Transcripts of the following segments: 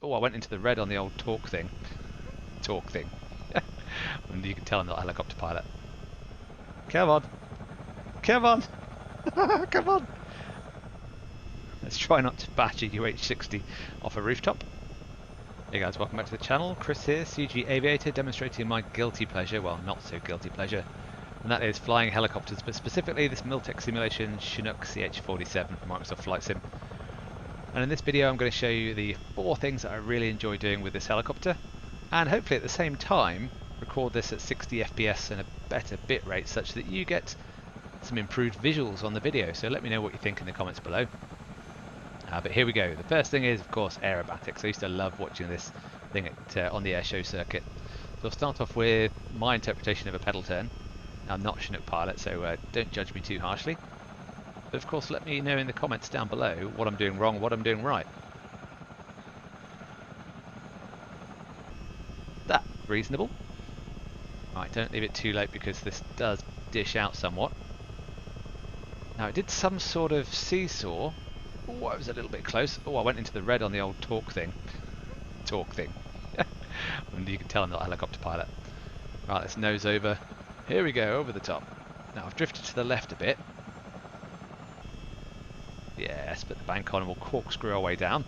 Oh, I went into the red on the old talk thing. And you can tell I'm not a helicopter pilot. Come on. Come on. Come on. Let's try not to bash a UH-60 off a rooftop. Hey guys, welcome back to the channel. Chris here, CG Aviator, demonstrating my guilty pleasure, well, not so guilty pleasure, and that is flying helicopters, but specifically this Miltech simulation Chinook CH-47 from Microsoft Flight Sim. And in this video I'm going to show you the 4 things that I really enjoy doing with this helicopter, and hopefully at the same time record this at 60 FPS and a better bit rate such that you get some improved visuals on the video. So let me know what you think in the comments below. But here we go. The first thing is, of course, aerobatics. I used to love watching this thing on the air show circuit. So I'll start off with my interpretation of a pedal turn. Now, I'm not a Chinook pilot, so don't judge me too harshly. But of course, let me know in the comments down below what I'm doing wrong, what I'm doing right. That's reasonable. Right, don't leave it too late because this does dish out somewhat. Now, it did some sort of seesaw. Oh, I was a little bit close. Oh, I went into the red on the old talk thing. And you can tell I'm not a helicopter pilot. Right, let's nose over. Here we go, over the top. Now, I've drifted to the left a bit. Yes, put the bank on and we'll corkscrew our way down.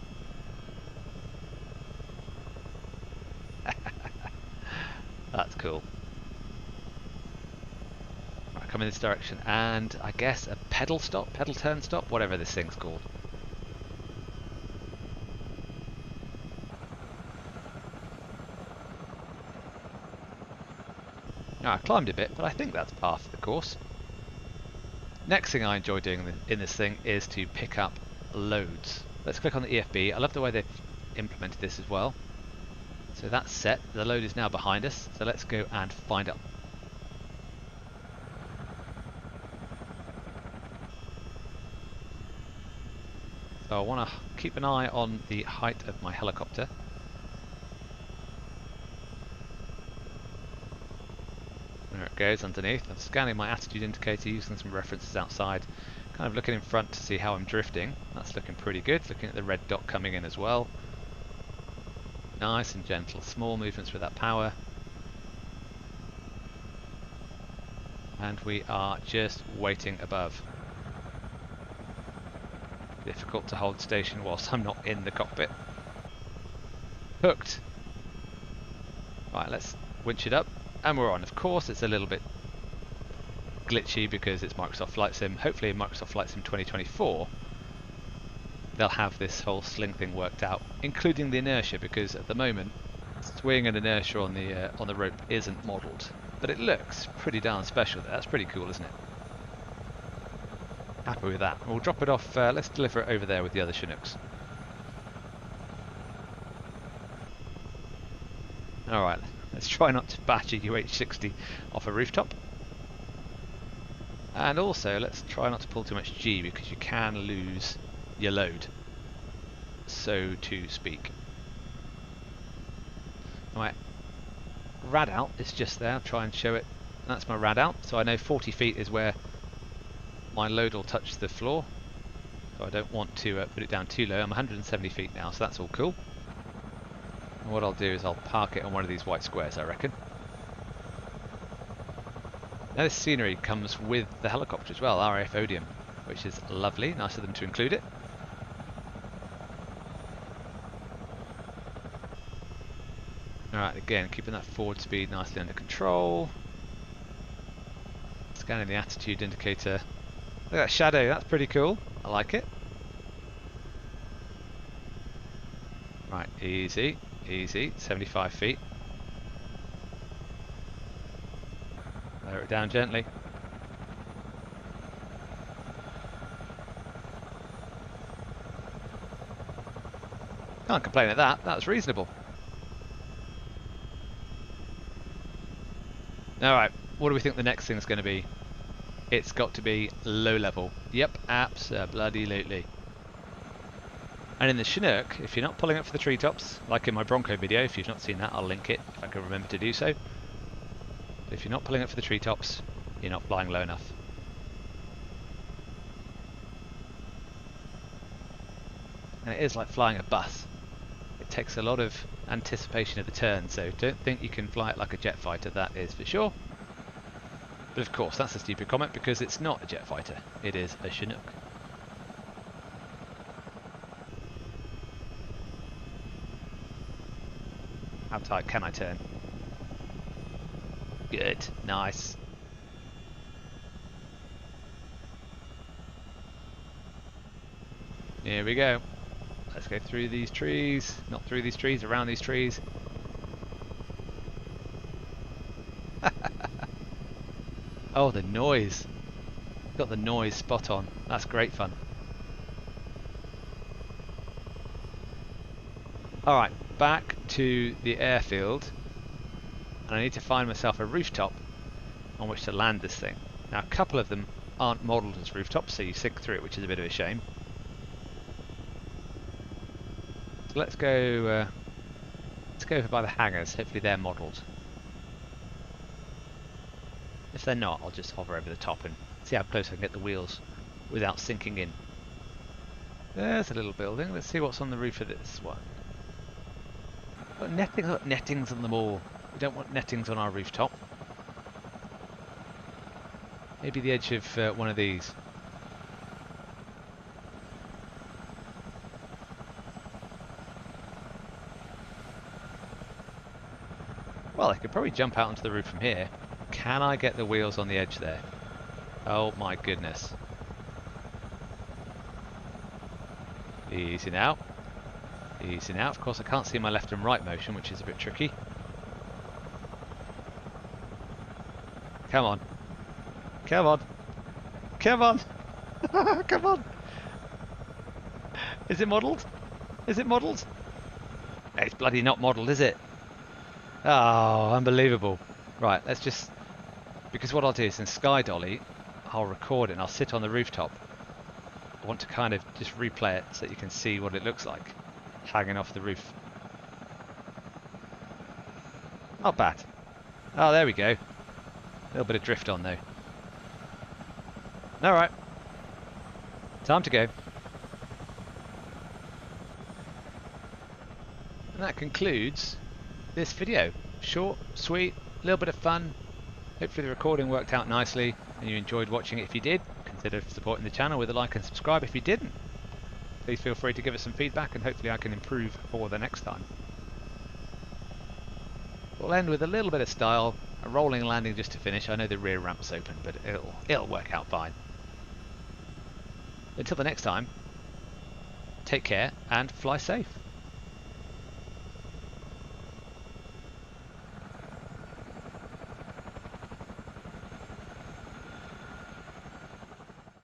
That's cool. Right, come in this direction and I guess a pedal turn stop, whatever this thing's called. Now, I climbed a bit, but I think that's part of the course. Next thing I enjoy doing in this thing is to pick up loads. Let's click on the EFB. I love the way they've implemented this as well. So that's set. The load is now behind us. So let's go and find it. So I want to keep an eye on the height of my helicopter. There it goes underneath. I'm scanning my attitude indicator using some references outside, kind of looking in front to see how I'm drifting. That's looking pretty good. Looking at the red dot coming in as well. Nice and gentle, small movements with that power. And we are just waiting above. Difficult to hold station whilst I'm not in the cockpit. Hooked. Right, let's winch it up. And we're on. Of course, it's a little bit glitchy because it's Microsoft Flight Sim. Hopefully in Microsoft Flight Sim 2024 they'll have this whole sling thing worked out, including the inertia, because at the moment swing and inertia on the rope isn't modelled. But it looks pretty darn special there. That's pretty cool, isn't it? Happy with that. We'll drop it off. Let's deliver it over there with the other Chinooks. Alright. Let's try not to bash a UH-60 off a rooftop. And also, let's try not to pull too much G because you can lose your load, so to speak. My rad out is just there. I'll try and show it. That's my rad out. So I know 40 feet is where my load will touch the floor. So I don't want to put it down too low. I'm 170 feet now, so that's all cool. And what I'll do is I'll park it on one of these white squares, I reckon. Now this scenery comes with the helicopter as well, RAF Odium, which is lovely. Nice of them to include it. Alright, again, keeping that forward speed nicely under control. Scanning the attitude indicator. Look at that shadow, that's pretty cool. I like it. Right, easy. Easy, 75 feet. Lower it down gently. Can't complain at that, that was reasonable. Alright, what do we think the next thing's going to be? It's got to be low level. Yep, abso-bloody-lutely. And in the Chinook, if you're not pulling up for the treetops, like in my Bronco video, if you've not seen that, I'll link it if I can remember to do so. But if you're not pulling up for the treetops, you're not flying low enough. And it is like flying a bus. It takes a lot of anticipation of the turn, so don't think you can fly it like a jet fighter, that is for sure. But of course, that's a stupid comment because it's not a jet fighter, it is a Chinook. How tight can I turn? Good, nice. Here we go. Let's go through these trees, not through these trees, around these trees. Oh, the noise. Got the noise spot on. That's great fun. Alright, back to the airfield. And I need to find myself a rooftop on which to land this thing. Now, a couple of them aren't modelled as rooftops, so you sink through it, which is a bit of a shame. So let's go over by the hangars. Hopefully they're modelled. If they're not, I'll just hover over the top and see how close I can get the wheels without sinking in. There's a little building. Let's see what's on the roof of this one. Got nettings on them all. We don't want nettings on our rooftop. Maybe the edge of one of these. Well, I could probably jump out onto the roof from here. Can I get the wheels on the edge there? Oh my goodness. Easy now. Easy now. Of course I can't see my left and right motion, which is a bit tricky. Come on. Come on. Come on. Come on. Is it modelled? Is it modelled? It's bloody not modelled, is it? Oh, unbelievable. Right, let's just... Because what I'll do is in Sky Dolly, I'll record it and I'll sit on the rooftop. I want to kind of just replay it so that you can see what it looks like hanging off the roof. Not bad. Oh, there we go. A little bit of drift on though. Alright. Time to go. And that concludes this video. Short, sweet, a little bit of fun. Hopefully the recording worked out nicely and you enjoyed watching it. If you did, consider supporting the channel with a like and subscribe. If you didn't, please feel free to give us some feedback and hopefully I can improve for the next time. We'll end with a little bit of style, a rolling landing just to finish. I know the rear ramp's open, but it'll work out fine. Until the next time, take care and fly safe.